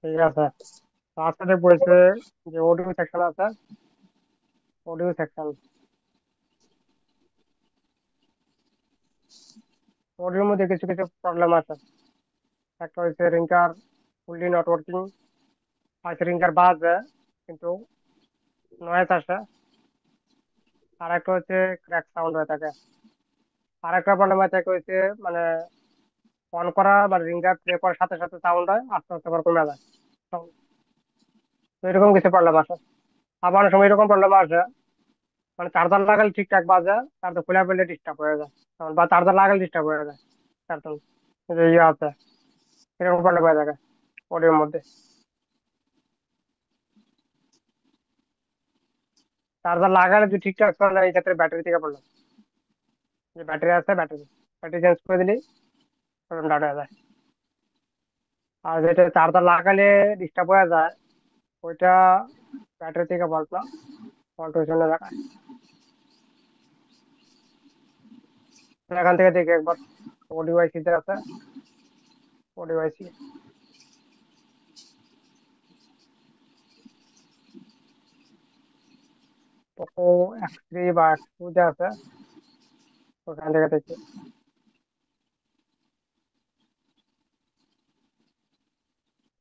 ঠিক আছে। তার সাথে বলছে যে অডিও সেকশন আছে, অডিও সেকশন, অডিওর মধ্যে কিছু কিছু প্রবলেম আছে। একটা হচ্ছে রিঙ্কার ফুললি নট ওয়ার্কিং, হয়তো রিঙ্কার বাজে কিন্তু নয়েজ আসে। আর একটা হচ্ছে ক্র্যাক সাউন্ড হয়ে থাকে। আর একটা প্রবলেম হয়ে থাকে হচ্ছে মানে অন করা মানে রিঙ্গার প্লে করার সাথে সাথে সাউন্ড হয়, আস্তে আস্তে আবার কমে যায় sound। তো এরকম কিছু প্রবলেম আসে। আবার অনেক সময় এরকম প্রবলেম আসে মানে চার্জার লাগালে ঠিকঠাক বাজে, চার্জার খুলে ফেললে ডিস্টার্ব হয়ে যায়, বা চার্জার লাগালে ডিস্টার্ব হয়ে যায় চার্জার, যে ইয়ে আছে, এরকম প্রবলেম হয়ে থাকে অডিওর মধ্যে। চার্জার লাগালে যদি ঠিকঠাক চলে এই ক্ষেত্রে ব্যাটারি থেকে প্রবলেম, যে ব্যাটারি আছে ব্যাটারি, ব্যাটারি চেঞ্জ করে দিলেই প্রবলেম ডাউন হয়ে যায়। আর যেটা চার্জার লাগালে ডিস্টার্ব হয়ে যায় ওইটা ব্যাটারি থেকে ফল্ট না, ফল্ট হয়েছে অন্য জায়গায়। তো এখান থেকে দেখি একবার ওডিওআইসি তে আছে, ওডিওআইসি পোকো X3 বা X2 তে আছে, ওখান থেকে দেখি।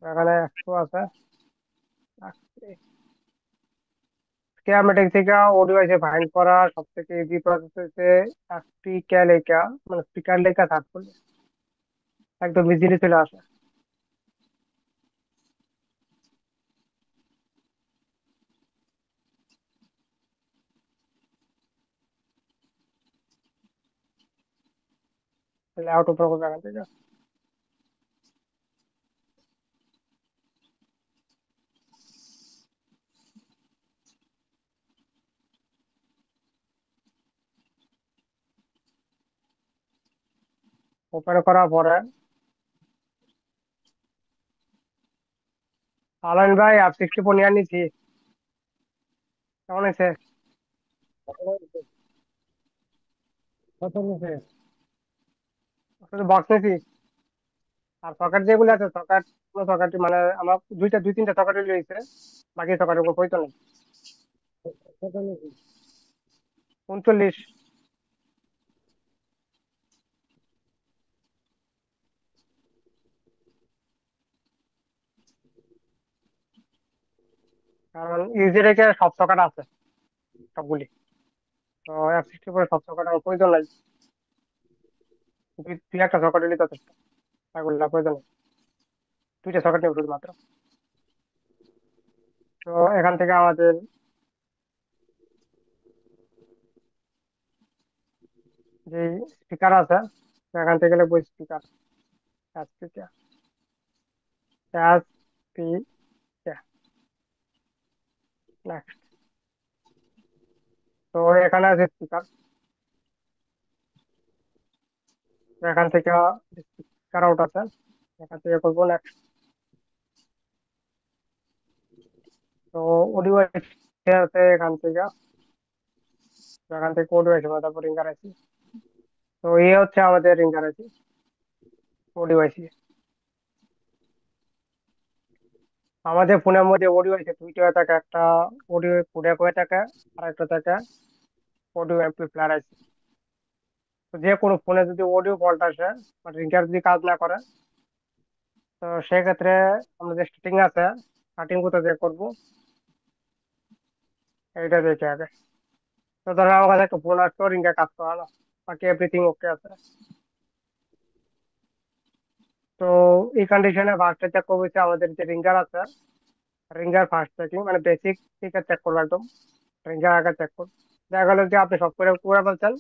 এখানে X2 আছে, X3। স্কিমাটিক থেকে ওডিওআইসি ফাইন্ড করা সব থেকে ইজি প্রসেস হচ্ছে স্পিকার লেখা, মানে স্পিকার লেখা সার্চ করলে একদম ইজিলি চলে আসে। লেআউট উপর করবে এখান থেকে, ওপেন করার পরে আলাইন ভাই R64 নিয়ে নিয়েছি, কেমন আছে? কত নিয়েছে? শুধু বক্স নিয়েছি। আর সকেট যেগুলো আছে সকেট, কোনো সকেট মানে আমার দুই তিনটা সকেট রয়েছে, বাকি সকেটের কোনো প্রয়োজন নেই। কত নিয়েছি? 39। কারণ ইউজি রেখে সব সকেট আছে সবগুলি, তো F64 সব সকেট আমার প্রয়োজন নাই। দুই একটা সকেট নিলে যথেষ্ট, এগুলো প্রয়োজন নেই। দুইটা সকেট নেব শুধুমাত্র। তো এখান থেকে আমাদের যে স্পিকার আছে, তো এখান থেকে লিখবো স্পিকার, স্পিকার, স্পিকার, নেক্সট। তো এখানে আছে স্পিকার, এখান থেকে স্পিকার আউট আছে, এখান থেকে করবো নেক্সট। তো অডিও আছে এখান থেকে, তো এখান থেকে অডিও আছে, তারপর রিঙ্গার আছে। তো এই হচ্ছে আমাদের রিঙ্গার আছে, অডিও আছে। আমাদের ফোনের মধ্যে অডিও আছে দুইটা হয়ে থাকে, একটা অডিও কোডেক হয়ে থাকে, আর একটা থাকে অডিও অ্যাম্পলিফায়ার আছে। তো যে কোনো ফোনে যদি অডিও ফল্ট আসে বা রিঙ্গার যদি কাজ না করে, তো সেক্ষেত্রে আমরা যে সেটিং আছে, সেটিং কোথা দিয়ে করবো এইটা দেখে আগে। তো ধরো আমার কাছে একটা ফোন আসতো রিঙ্গার কাজ করে না, বাকি এভরিথিং ওকে আছে। তো এই কন্ডিশনে ফার্স্টে চেক করবো হচ্ছে আমাদের যে রিঙ্গার আছে, রিঙ্গার ফার্স্ট চেকিং মানে বেসিক থেকে চেক করবো একদম, রিঙ্গার আগে চেক করবো। দেখা গেলো যে আপনি সব করে করে ফেলছেন,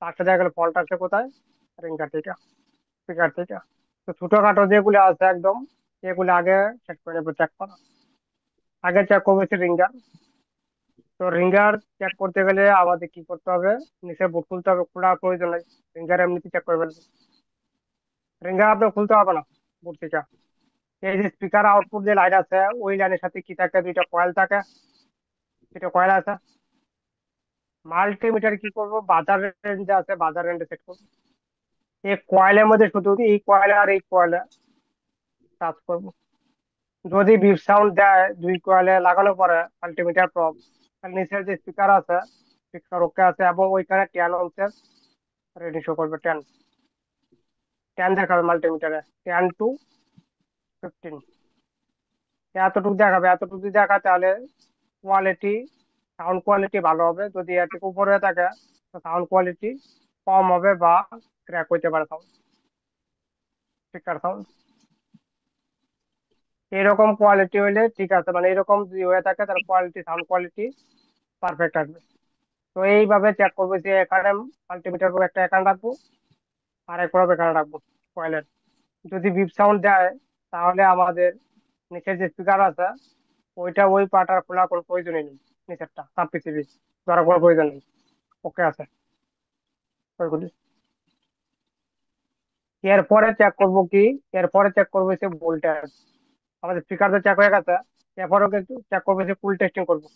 তারপরে দেখা গেলো ফল্ট আছে কোথায়, রিঙ্গার থেকে, স্পিকার থেকে। তো ছোটখাটো যেগুলো আছে একদম, এগুলো আগে চেক করে নেবো, চেক করা আগে চেক করবো হচ্ছে রিঙ্গার। তো রিঙ্গার চেক করতে গেলে আমাদের কি করতে হবে, নিচে বুট খুলতে হবে, খোলার প্রয়োজন নেই, রিঙ্গার এমনিতে চেক করে ফেলবে। রিঙ্গার আপনার খুলতে হবে না বুট থেকে। এই যে স্পিকার আউটপুট যে লাইন আছে ওই লাইনের সাথে কি থাকে, দুইটা কয়েল থাকে, যেটা কয়েল আছে, মাল্টিমিটার কি করবো, বাজার রেঞ্জে আছে, বাজার রেঞ্জে সেট করবো। এই কয়েলের মধ্যে শুধু এই কয়েল আর এই কয়েল টাচ করবো। যদি বিপ সাউন্ড দেয় দুই কয়েলে লাগানোর পরে মাল্টিমিটার প্রব, তাহলে নিচের যে স্পিকার আছে, স্পিকার ওকে আছে, এবং ওইখানে 10 ওহমের রিডিং শো করবে। 10 দেখাবে মাল্টিমিটারে, 10 to 15, এতটুকু দেখাবে। এতটুকু যদি দেখায় তাহলে কোয়ালিটি, সাউন্ড কোয়ালিটি ভালো হবে। যদি এর থেকে উপরে থাকে তো সাউন্ড কোয়ালিটি কম হবে বা ক্র্যাক হইতে পারে সাউন্ড, স্পিকার সাউন্ড। এরকম কোয়ালিটি হইলে ঠিক আছে, মানে এরকম যদি হয়ে থাকে তাহলে কোয়ালিটি, সাউন্ড কোয়ালিটি পারফেক্ট আসবে। তো এইভাবে চেক করবো যে এখানে মাল্টিমিটার একটা এখানে রাখবো আর এক প্রব এখানে রাখবো কয়েলের। যদি বিপ সাউন্ড দেয় তাহলে আমাদের নিচের যে স্পিকার আছে ওইটা, ওই পার্টার খোলা কোনো প্রয়োজনই নেই, নিচেরটা সাব পিসিবি ধরার কোনো প্রয়োজন নেই, ওকে আছে ওইগুলি। এরপরে চেক করবো কি, এরপরে চেক করবো সে ভোল্টেজ। আমাদের স্পিকার তো চেক হয়ে গেছে, এরপরেও কিন্তু চেক করবো, যে কুল টেস্টিং করবো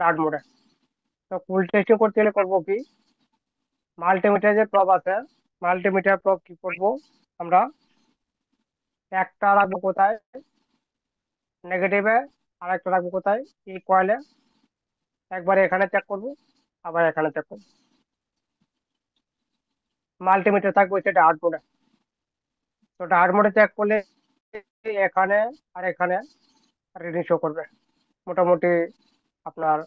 ডার্ট মোডে। তো কুল টেস্টিং করতে গেলে করবো কি, মাল্টিমিটার যে প্রব আছে, মাল্টিমিটার প্রব কি করবো আমরা, একটা রাখবো কোথায়, নেগেটিভে, আর একটা রাখবো কোথায়, এই কয়েলে। একবার এখানে চেক করবো, আবার এখানে চেক করবো। মাল্টিমিটার থাকবে সেটা হার্ড মোডে। তো হার্ড মোডে চেক করলে এখানে আর এখানে রিডিং শো করবে মোটামুটি আপনার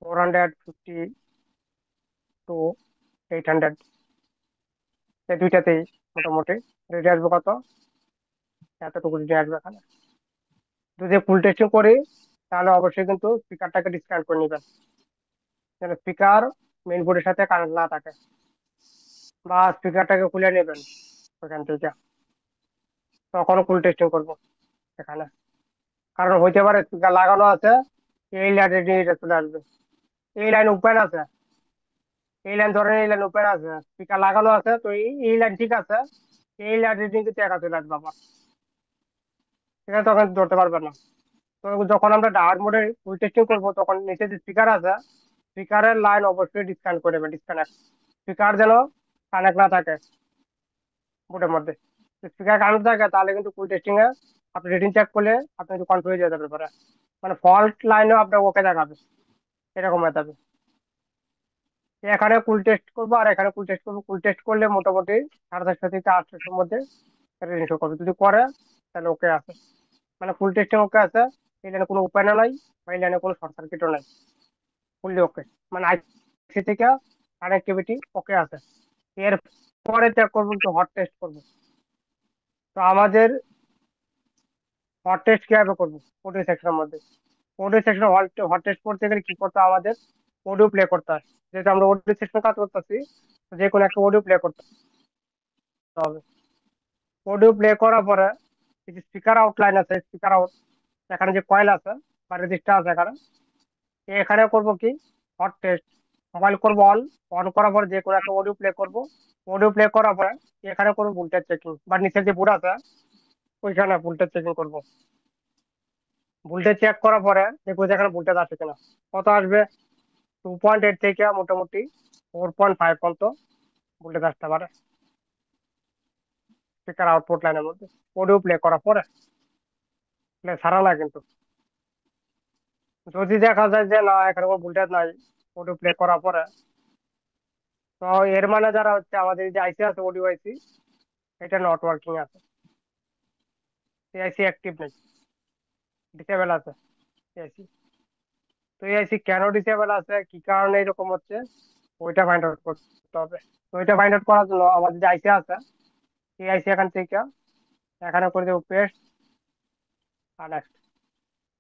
450 to 800, এই দুইটাতেই মোটামুটি রেডি আসবে কত, এতটুকু রেডি আসবে এখানে। যদি ফুল টেস্টিং করি তাহলে অবশ্যই কিন্তু স্পিকারটাকে ডিসকানেক্ট করে নেবেন, যেন স্পিকার মেইন বোর্ডের সাথে কানেক্ট না থাকে, বা স্পিকারটাকে খুলে নেবেন ওখান থেকে, তখনও ফুল টেস্টিং করবো এখানে। কারণ হইতে পারে স্পিকার লাগানো আছে, এই লাইন রেডি চলে আসবে, এই লাইন ওপেন আছে, এই লাইন ধরেন এই লাইন ওপেন আছে, স্পিকার লাগানো আছে, তো এই লাইন ঠিক আছে, এই লাইন রিডিং কিন্তু একা চলে আসবে আবার, ঠিক আছে, তখন ধরতে পারবেন না। তো যখন আমরা ডার্ট মোডে ফুল টেস্টিং করবো তখন নিচে যে স্পিকার আছে, স্পিকারের লাইন অবশ্যই ডিসকানেক্ট করে দেবেন, ডিসকানেক্ট, স্পিকার যেন কানেক্ট না থাকে বোর্ডের মধ্যে। স্পিকার কানেক্ট থাকে তাহলে কিন্তু ফুল টেস্টিং এ আপনি রিডিং চেক করলে আপনি কিন্তু কনফিউজ হয়ে যেতে পারে, মানে ফল্ট লাইনেও আপনার ওকে দেখাবে, এরকম হয়ে যাবে। এখানে কুল টেস্ট করবো আর এখানে কুল টেস্ট করবো, কুল টেস্ট করলে মোটামুটি 750 থেকে 800-এর মধ্যে রিডিং শো করবে। যদি করে তাহলে ওকে আছে, মানে ফুল টেস্টিং ওকে আছে, এই লাইনে কোনো উপায় নাই, বা এই লাইনে কোনো শর্ট সার্কিটও নাই, ফুললি ওকে, মানে আইসি থেকে কানেক্টিভিটি ওকে আছে। এর পরে চেক করবো তো হট টেস্ট করবো। তো আমাদের হট টেস্ট কিভাবে করবো, অডিও সেকশনের মধ্যে, অডিও সেকশনে হট টেস্ট করতে গেলে কি করতে হয়, আমাদের অডিও প্লে করতে হয়। যেহেতু আমরা অডিও সেকশন কাজ করতেছি, যে কোনো একটা অডিও প্লে করতে হবে। অডিও প্লে করার পরে এই যে স্পিকার আউট লাইন আছে, স্পিকার আউট, এখানে যে কয়েল আছে বা রেজিস্টার আছে এখানে, এখানে করবো কি, হট টেস্ট, মোবাইল করবো অন, অন করার পরে যে কোনো একটা অডিও প্লে করবো। অডিও প্লে করার পরে এখানে করবো ভোল্টেজ চেকিং, বা নিচের যে বোর্ড আছে ওইখানে ভোল্টেজ চেকিং করবো। ভোল্টেজ চেক করার পরে দেখবো যে এখানে ভোল্টেজ আসে কিনা, কত আসবে, 2.8 থেকে মোটামুটি 4.5 পর্যন্ত ভোল্টেজ আসতে পারে স্পিকার আউটপুট লাইনের মধ্যে, অডিও প্লে করার পরে। প্লে ছাড়া না কিন্তু। যদি দেখা যায় যে না এখানে কোনো ভোল্টেজ নাই অডিও প্লে করার পরে, তো এর মানে যারা হচ্ছে আমাদের যে আইসি আছে, অডিও আইসি, এটা নট ওয়ার্কিং আছে, এই আইসি অ্যাক্টিভ নেই, ডিসেবল আছে আইসি। তো এই আইসি কেন ডিসেবল আছে, কি কারণে এরকম হচ্ছে, ওইটা ফাইন্ড আউট করতে হবে। তো ওইটা ফাইন্ড আউট করার জন্য আমাদের যে আইসি আছে, এই আইসি এখান থেকে এখানে করে দেবো পেস্ট, আর next।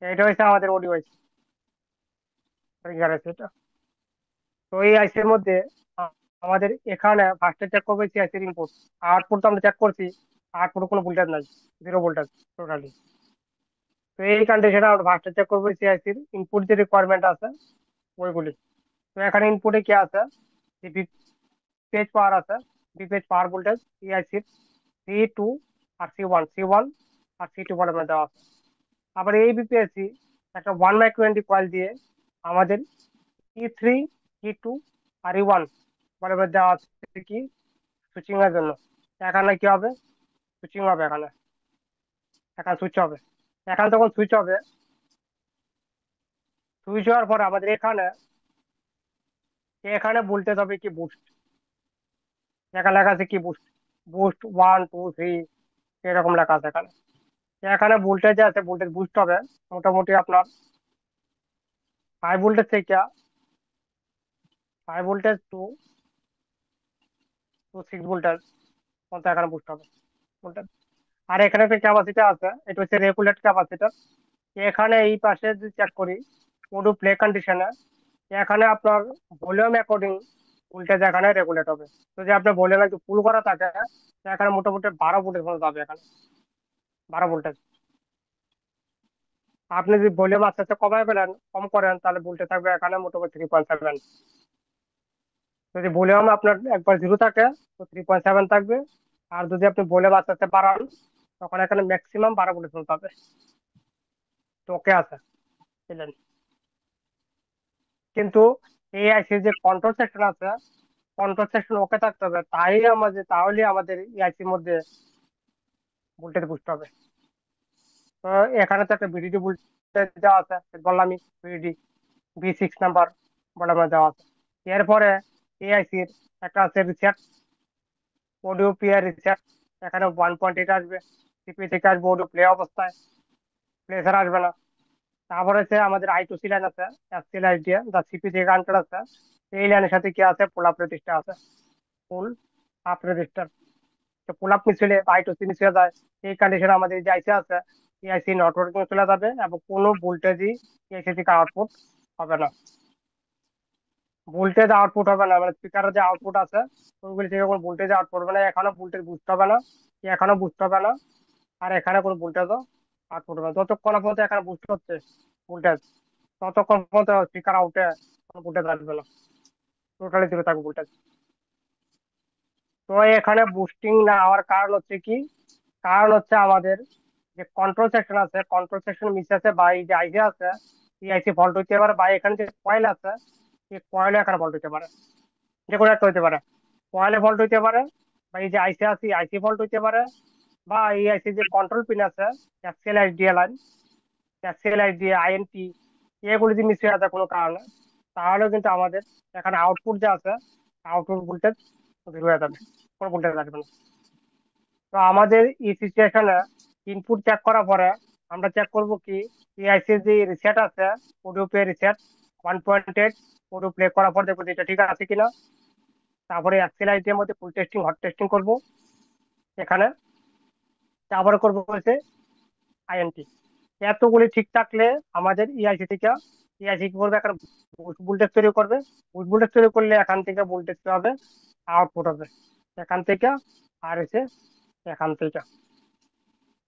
এটা হচ্ছে আমাদের অডিও আইসি, এটা। তো এই আইসির মধ্যে আমাদের এখানে ফার্স্টে চেক করবো আইসির ইনপুট, আউটপুট তো আমরা চেক করছি, আউটপুট কোনো ভোল্টেজ নাই, 0 ভোল্টেজ টোটালি। তো এই কন্ডিশনে আমরা ফার্স্টে চেক করবো আইসির ইনপুট যে রিকোয়ারমেন্ট আছে ওইগুলি। তো এখানে ইনপুটে কি আছে, পেজ পাওয়ার আছে, পেজ পাওয়ার ভোল্টেজ এই আইসির C2 আর C1, C1 আর C2 বলে দেওয়া আছে। আবার এই বিপিএসসি একটা 1 মাইক্রো কয়েল দিয়ে আমাদের E3, E2 আর E1 বলে দেওয়া আছে কি সুইচিং এর জন্য। এখানে কি হবে? সুইচিং হবে এখানে, এখানে সুইচ হবে। এখানে তখন সুইচ হবে, সুইচ হওয়ার পর আমাদের এখানে এখানে ভোল্টেজ হবে কি বুস্ট। এখানে লেখা আছে কি বুস্ট, বুস্ট 1 2 3 এরকম লেখা আছে এখানে। এখানে ভোল্টেজ আছে, ভোল্টেজ বুস্ট হবে মোটামুটি আপনার হাই ভোল্টেজ থেকে, হাই ভোল্টেজ টু 6 ভোল্টেজ পর্যন্ত এখানে বুস্ট হবে ভোল্টেজ। আর এখানে একটা ক্যাপাসিটার আছে, এটা হচ্ছে রেগুলেট ক্যাপাসিটার। এখানে এই পাশে যদি চেক করি অডিও প্লে কন্ডিশনে, এখানে আপনার ভলিউম অ্যাকর্ডিং ভোল্টেজ এখানে রেগুলেট হবে। যদি আপনার ভলিউম একটু ফুল করা থাকে, এখানে মোটামুটি 12 ভোল্টেজ পর্যন্ত যাবে এখানে, 12 ভোল্টেজ। আপনি যদি ভলিউম আস্তে আস্তে কমায় ফেলেন, কম করেন, তাহলে ভোল্টেজ থাকবে এখানে মোটামুটি 3.7। যদি ভলিউম আপনার একবার 0 থাকে তো 3.7 থাকবে। আর যদি আপনি ভলিউম আস্তে আস্তে বাড়ান, তখন এখানে ম্যাক্সিমাম 12 ভোল্টেজ পর্যন্ত পাবে। তো ওকে আছে বুঝলেন। কিন্তু এই আইসির যে কন্ট্রোল সেকশন আছে, কন্ট্রোল সেকশন ওকে থাকতে হবে, তাহলে আমাদের এই আইসির মধ্যে ভোল্টেজ বুঝতে হবে। তো এখানে তো একটা ভিডিডি ভোল্টেজ দেওয়া আছে, বললামই ভিডিডি V6 নাম্বার বলে আমার দেওয়া আছে। এরপরে এই আইসির একটা আছে রিসেট, অডিও প্লেয়ার রিসেট। এখানে 1.8 আসবে, সিপি থেকে আসবে অডিও প্লে অবস্থায়, প্লে ছাড়া আসবে না। তারপরে হচ্ছে আমাদের I2C লাইন আছে, এসসি লাইন দিয়ে যা সিপি থেকে কানেক্টেড আছে। এই লাইনের সাথে কি আছে? পুল আপ রেজিস্টার আছে, পুল আপ রেজিস্টার। তো পুল আপ মিছিলে I2C মিছিলে যায়, এই কন্ডিশনে আমাদের যে আইসি আছে এই আইসি নেটওয়ার্কিং চলে যাবে এবং কোনো ভোল্টেজই এসি থেকে আউটপুট হবে না। ভোল্টেজ আউটপুট হবে না মানে স্পিকারের যে আউটপুট আছে ওইগুলি থেকে কোনো ভোল্টেজ আউটপুট হবে না, এখানে ভোল্টেজ বুঝতে হবে না, এখানে বুঝতে হবে না, আর এখানে কোনো ভোল্টেজও আউটপুট হবে না। যতক্ষণ পর্যন্ত এখানে বুঝতে হচ্ছে ভোল্টেজ, ততক্ষণ পর্যন্ত স্পিকার আউটে কোনো ভোল্টেজ আসবে না, টোটালি জিরো থাকবে ভোল্টেজ। তো এখানে বুস্টিং না হওয়ার কারণ হচ্ছে কি? কারণ হচ্ছে আমাদের যে কন্ট্রোল সেকশন আছে, কন্ট্রোল সেকশন মিস আছে, বা এই যে আইসি আছে এই আইসি ফল্ট হইতে পারে, বা এখানে যে কয়েল আছে এই কয়েলও এখানে ফল্ট হইতে পারে, যে কোনো একটা হইতে পারে। কয়েলে ফল্ট হইতে পারে, বা এই যে আইসি আছে আইসি ফল্ট হইতে পারে, বা এই আইসি যে কন্ট্রোল পিন আছে SCL IDL line, SCL ID int, এগুলো যদি মিস হয়ে আছে কোনো কারণে, তাহলেও কিন্তু আমাদের এখানে আউটপুট যে আছে আউটপুট ভোল্টেজ জিরো হয়ে যাবে, কোনো ভোল্টেজ আসবে না। তো আমাদের এই সিচুয়েশনে ইনপুট চেক করার পরে আমরা চেক করব কি এআইসি যে রিসেট আছে, audio play reset 1.8, audio play করার পর দেখবো যে এটা ঠিক আছে কিনা। তারপরে এসএলআইটি এর মধ্যে ফুল টেস্টিং হট টেস্টিং করব এখানে। তারপরে করবো হচ্ছে আইএনটি। এতগুলি ঠিক থাকলে আমাদের ইআইসি থেকে, ইআইসি কি করবে এখন ভোল্টেজ তৈরি করবে। ভোল্টেজ তৈরি করলে এখান থেকে ভোল্টেজ কি হবে? আউটপুট হবে এখান থেকে, আর এসে এখান থেকে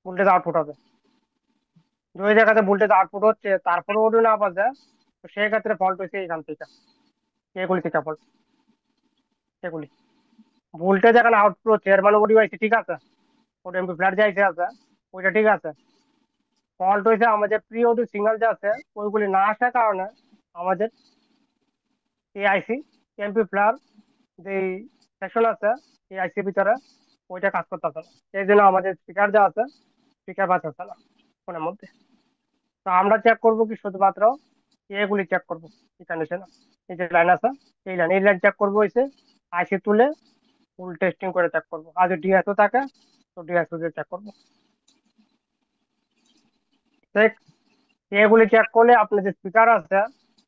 ভোল্টেজ আউটপুট হবে। দুই জায়গাতে ভোল্টেজ আউটপুট হচ্ছে তারপরে ওডিও না পাওয়া যায়, তো সেই ক্ষেত্রে ফল্ট হয়েছে এখান থেকে, এগুলি থেকে ফল্ট, এগুলি ভোল্টেজ এখানে আউটপুট হচ্ছে এর মানে ওডিও আইসি ঠিক আছে, ওডিও এমপি ফ্ল্যাট যাইছে আছে ওইটা ঠিক আছে। ফল্ট হয়েছে আমাদের প্রি অডিও সিগন্যাল যে আছে ওইগুলি না আসার কারণে আমাদের এই আইসি এমপি ফ্ল্যাট যে সেকশন আছে এই আইসির ভিতরে ওইটা কাজ করতেছে না, এই জন্য আমাদের স্পিকার যা আছে স্পিকার বাঁচাচ্ছে না ফোনের মধ্যে। তো আমরা চেক করবো কি শুধুমাত্র এগুলি চেক করবো এই কন্ডিশনে, এই যে লাইন আছে এই লাইন চেক করবো হয়েছে, আইসি তুলে ফুল টেস্টিং করে চেক করবো। আর যদি ডিএসও থাকে তো ডিএসও দিয়ে চেক করবো। ঠিক এগুলি চেক করলে আপনার যে স্পিকার আছে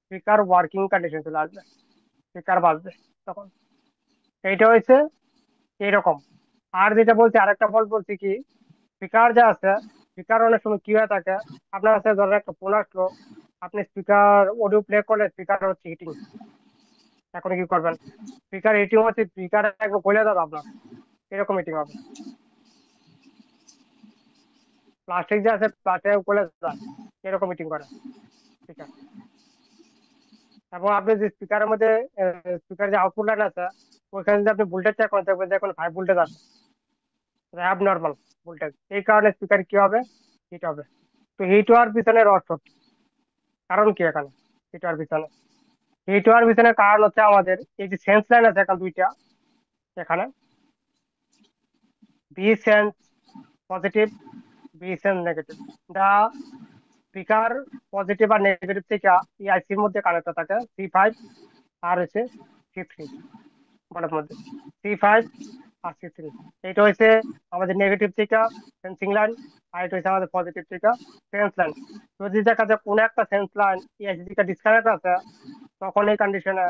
স্পিকার ওয়ার্কিং কন্ডিশন চলে আসবে, স্পিকার বাজবে তখন। এইটা হয়েছে এইরকম। আর যেটা বলছি আরেকটা ফল্ট বলছি কি, স্পিকার যা আছে স্পিকার অনেক সময় কি হয়ে থাকে, আপনার কাছে ধরেন একটা ফোন আসলো, আপনি স্পিকার অডিও প্লে করলে স্পিকার হচ্ছে হিটিং, এখন কি করবেন? স্পিকার হিটিং হচ্ছে স্পিকার একবার গলে যাবে আপনার, এরকম হিটিং হবে। প্লাস্টিক যে আছে প্লাস্টিক গলে যায়, এরকম হিটিং করে স্পিকার। এবং আপনি যে স্পিকারের মধ্যে স্পিকার যে আউটপুট লাইন আছে ওইখানে যদি আপনি ভোল্টেজ চেক করেন দেখবেন যে এখন 5 ভোল্টেজ আছে, অ্যাব নর্মাল ভোল্টেজ। এই কারণে স্পিকার কি হবে? হিট হবে। তো হিট হওয়ার পিছনে রহস্য কি? কারণ কি এখানে হিট হওয়ার পিছনে? হিট হওয়ার পিছনে কারণ হচ্ছে আমাদের এই যে সেন্স লাইন আছে এখানে দুইটা, এখানে B sense positive, B sense negative. The speaker positive আর নেগেটিভ থেকে এই আইসির মধ্যে কানেক্ট থাকে C5 আর হচ্ছে C3 বলের মধ্যে, C5 আর C3। এটা হচ্ছে আমাদের নেগেটিভ থেকে সেন্সিং লাইন, আর এটা হচ্ছে আমাদের পজিটিভ থেকে সেন্স লাইন। যদি দেখা যায় কোনো একটা সেন্স লাইন এই থেকে ডিসকানেক্ট আছে, তখন এই কন্ডিশনে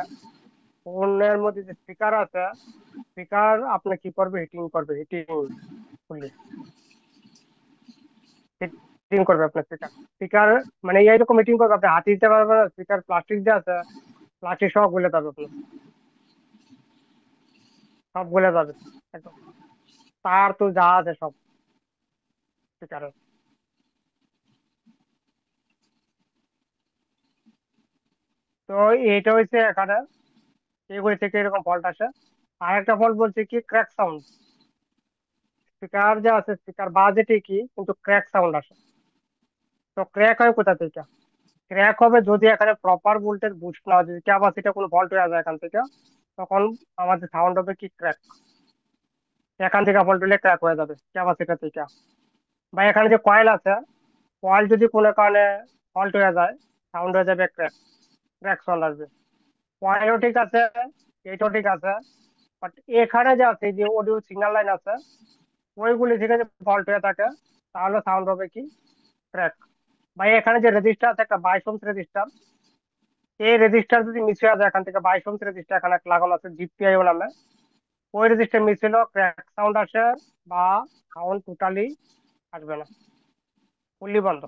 ফোনের মধ্যে যে স্পিকার আছে, স্পিকার আপনি কি করবে, হিটিং করবে, হিটিং ফুললি হিটিং করবে আপনার স্পিকার। স্পিকার মানে এইরকম হিটিং করবে, আপনি হাতে দিতে পারবেন না, স্পিকার প্লাস্টিক দিয়ে আছে, প্লাস্টিক সব গলে যাবে আপনার, সব গলে যাবে একদম। তার তো যা আছে সব স্পিকারের। তো এইটা হচ্ছে এখানে এগুলি থেকে এরকম ফল্ট আসে। আর একটা ফল্ট বলছে কি ক্র্যাক সাউন্ড। স্পিকার যে আছে, স্পিকার বাজে ঠিকই কিন্তু ক্র্যাক সাউন্ড আসে। তো ক্র্যাক হয় কোথা থেকে? ক্র্যাক হবে যদি এখানে প্রপার ভোল্টেজ বুস্ট না হয়, যদি ক্যাপাসিটি কোনো ফল্ট হয়ে যায় এখান থেকে, তখন আমাদের সাউন্ড হবে কি ক্র্যাক। এখান থেকে ফল্ট হলে ক্র্যাক হয়ে যাবে ক্যাপাসিটি থেকে। বা এখানে যে কয়েল আছে, কয়েল যদি কোনো কারণে ফল্ট হয়ে যায়, সাউন্ড হয়ে যাবে ক্র্যাক, ক্র্যাক সাউন্ড আসবে। কয়েলও ঠিক আছে, এটাও ঠিক আছে, বাট এখানে যে আছে যে অডিও সিগন্যাল লাইন আছে, ওইগুলি থেকে যে ফল্ট হয়ে থাকে, তাহলে সাউন্ড হবে কি ক্র্যাক। বা এখানে যে রেজিস্টার আছে একটা 22 ওহমস রেজিস্টার, এই রেজিস্টার যদি মিস হয়ে যায় এখান থেকে, 22 ওহমস রেজিস্টার এখানে একটা লাগানো আছে জিপিআইও নামে, ওই রেজিস্টার মিস হলো ক্র্যাক সাউন্ড আসে, বা সাউন্ড টোটালি আসবে না, ফুললি বন্ধ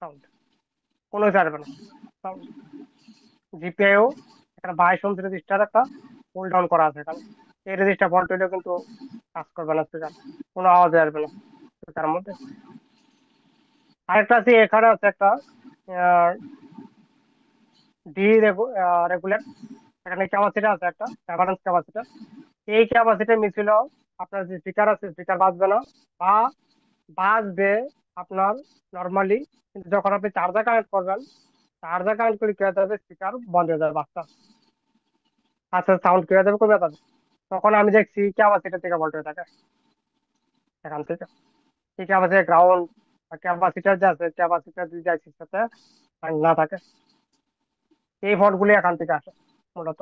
সাউন্ড, কোনো কিছু আসবে না সাউন্ড। জিপিআইও এখানে 22 ওহমস রেজিস্টার একটা পুল ডাউন করা আছে এখানে, এই রেজিস্টার ফল্ট হলেও কিন্তু কাজ করবে না স্পিকার, কোনো আওয়াজ আসবে না স্পিকারের মধ্যে। আরেকটা আছে এখানে আছে একটা ডি রেগুলেট, এখানে ক্যাপাসিটি আছে একটা রেফারেন্স ক্যাপাসিটি। এই ক্যাপাসিটি মিস হলেও আপনার যে স্পিকার আছে স্পিকার বাজবে না, বা বাজবে আপনার নর্মালি, কিন্তু যখন আপনি চার্জার কানেক্ট করবেন, চার্জার কানেক্ট করে কি হয়ে যাবে, স্পিকার বন্ধ হয়ে যাবে বাজতে, আচ্ছা সাউন্ড কি হয়ে যাবে, কমে যাবে। তখন আমি দেখছি ক্যাপাসিটি থেকে ভোল্ট হয়ে থাকে এখান থেকে। এই ক্যাপাসিটি গ্রাউন্ড ক্যাপাসিটার যে আছে, ক্যাপাসিটার যদি যাই সাথে না থাকে, এই ফল্ট গুলি এখান থেকে আসে মূলত।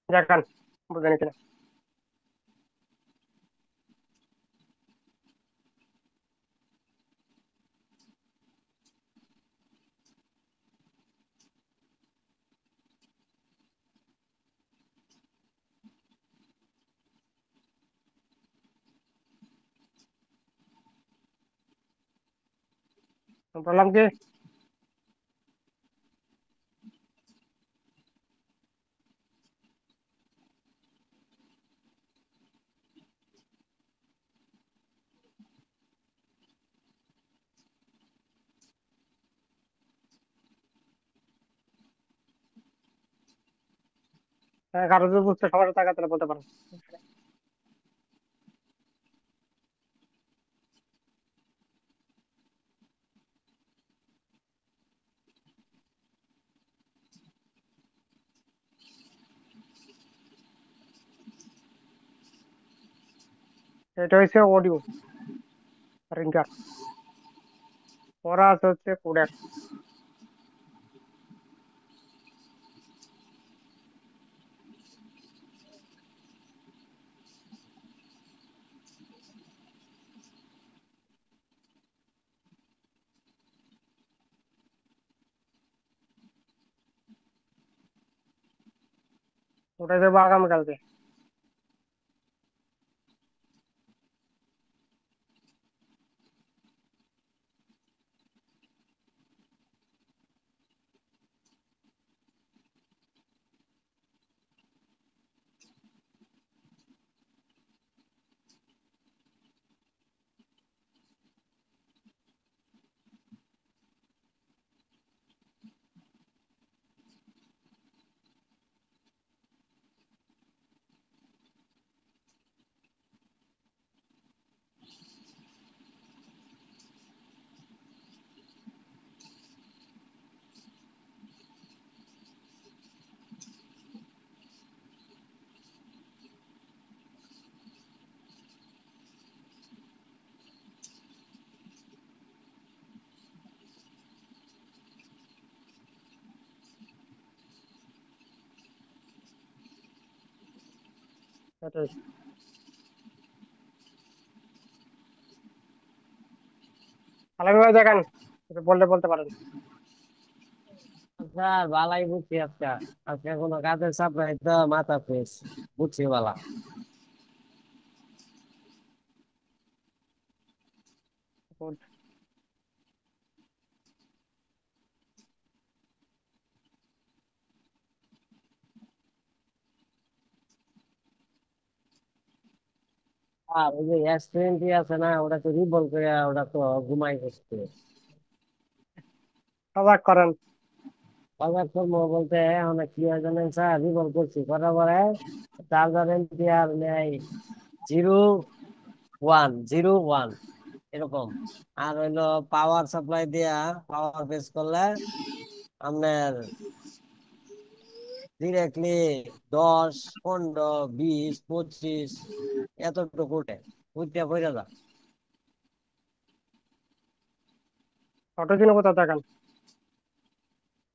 দেখেন বুঝেন কিনা। বললাম কি কারো যদি বুঝতে সমস্যা থাকে তাহলে বলতে পারেন। এটা হচ্ছে অডিও রিঙ্গার, ওরা আছে হচ্ছে কোডেক। ওটা দেবো আগামীকালকে। সেটাই। আলম ভাই দেখেন, কিছু বললে বলতে পারেন। আচ্ছা, বালাই বুঝছি আজকে। আজকে কোনো কাজের চাপ নাই তো, মাথা ফ্রেশ। বুঝছি বালা। Good. আর ওই যে অ্যাসপিরিন আছে না, ওটা তো রিবল করে, ওটা তো ঘুমাই গেছে। সজাগ করেন। বাজার করবো বলতে অনেক কি হয় জানেন স্যার, রিবল করছি করার পরে চার্জার এম্পিয়ার নেই 0.1 এরকম। আর হইলো পাওয়ার সাপ্লাই দিয়া পাওয়ার বেস করলে আপনার ডিরেক্টলি 10, 15, 20, 25 এতটুকু উঠে, উঠতে পড়ে যা। ছোট দিনে কোথাও দেখেন,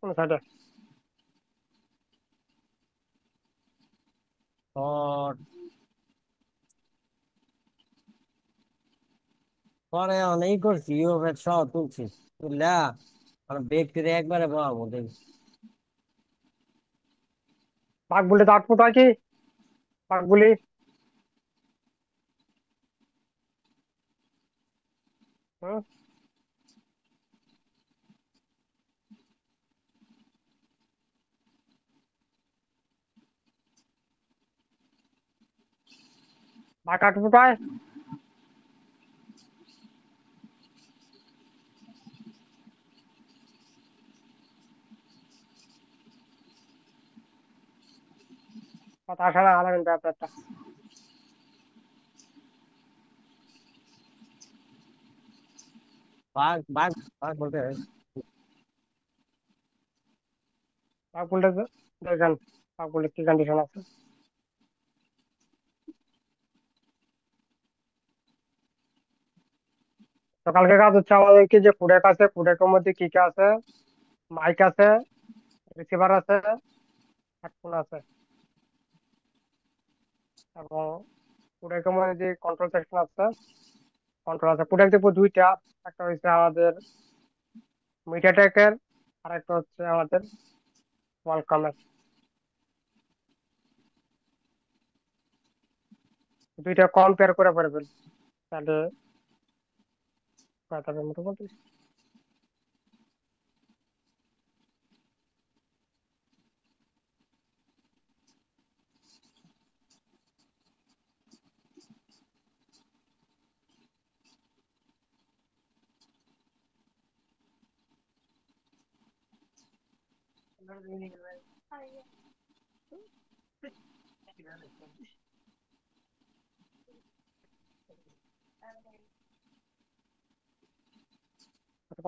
কোন সাইডে? তো পরে অনেক করছি, ইউরোপের সহ তুলছি, তুললা ব্যক্তির একবারে বহাবো দেখি। বাঘ বলে তো 8 ফুট হয় কি? বাঘ বলি। হুম। বাঘ 8 ফুট হয়। কথা আসে না, আলাদা কিন্তু ব্যাপারটা। বাঘ বাঘ বাঘ বলতে বাঘ বলতে দেখেন, বাঘ বলে কি কন্ডিশন আছে। তো কালকে কাজ হচ্ছে আমাদেরকে যে কোডেক আছে, কোডেকের মধ্যে কি কি আছে? মাইক আছে, রিসিভার আছে, হেডফোন আছে, এবং কোডেকের মধ্যে যে কন্ট্রোল সেকশন আছে, কন্ট্রোল আছে। কোডেক দেখবো দুইটা, একটা হচ্ছে আমাদের মিডিয়াটেকের, আর একটা হচ্ছে আমাদের ওয়ালকমের। দুইটা কম্পেয়ার করে পারবেন, তাহলে কথা হবে মোটামুটি।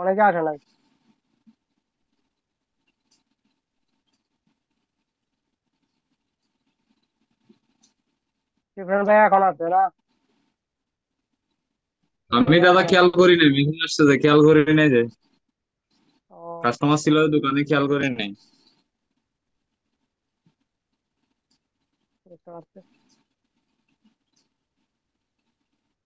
অনেকে আসে নাই। টিফিন ভাই এখন আছে না? আমি টিফিন দাদা আছে। খেয়াল করি নাই, মেসেজ আসছে যে খেয়াল করি নাই যে ও, কাস্টমার ছিল দোকানে, খেয়াল করি নাই। বুঝতে পারছি।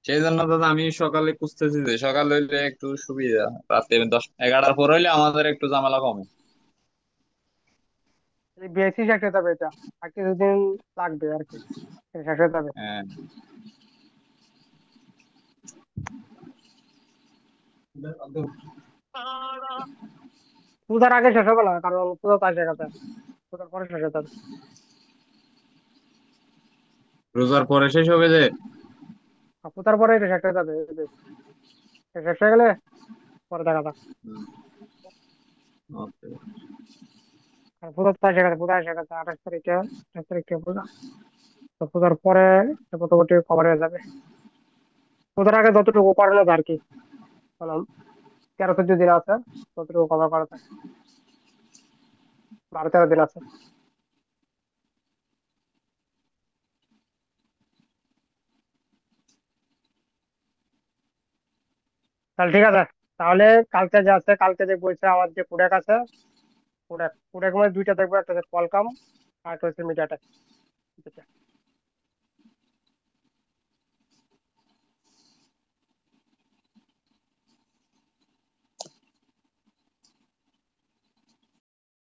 সেই জন্য দাদা আমি সকালে খুঁজতেছি, যে সকালে হইলে একটু সুবিধা, রাতে 10, 11টার পর হইলে আমাদের একটু ঝামেলা কমে। এই বেশি শেষ হয়ে যাবে এটা, আর কিছুদিন লাগবে আর কি, শেষ হয়ে যাবে। হ্যাঁ। পূজার আগে শেষ হবে না, কারণ পূজা তো আসে গেছে। পূজার পরে শেষ হয়ে যাবে। রোজার পরে শেষ হবে যে। আর পূজার পরে এটা শেষ হয়ে যাবে, এই যে শেষ হয়ে গেলে পরে দেখা যাক। ওকে। আর পূজা তো এসে গেছে, পূজা এসে গেছে 28 তারিখে, 28 তারিখে পূজা। তো পূজার পরে মোটামুটি কভার হয়ে যাবে। পূজার আগে যতটুকু করানো যায় আর কি, মানে 13-14 দিন আছে, ততটুকু কভার করা যায়। 12-13 দিন আছে। তাহলে ঠিক আছে। তাহলে কালকে যে আছে, কালকে যে বলছে আমার যে প্রোডাক্ট আছে, প্রোডাক্ট প্রোডাক্ট মধ্যে দুইটা দেখবো, একটা হচ্ছে কোয়ালকম আর একটা হচ্ছে মিডিয়াটেক।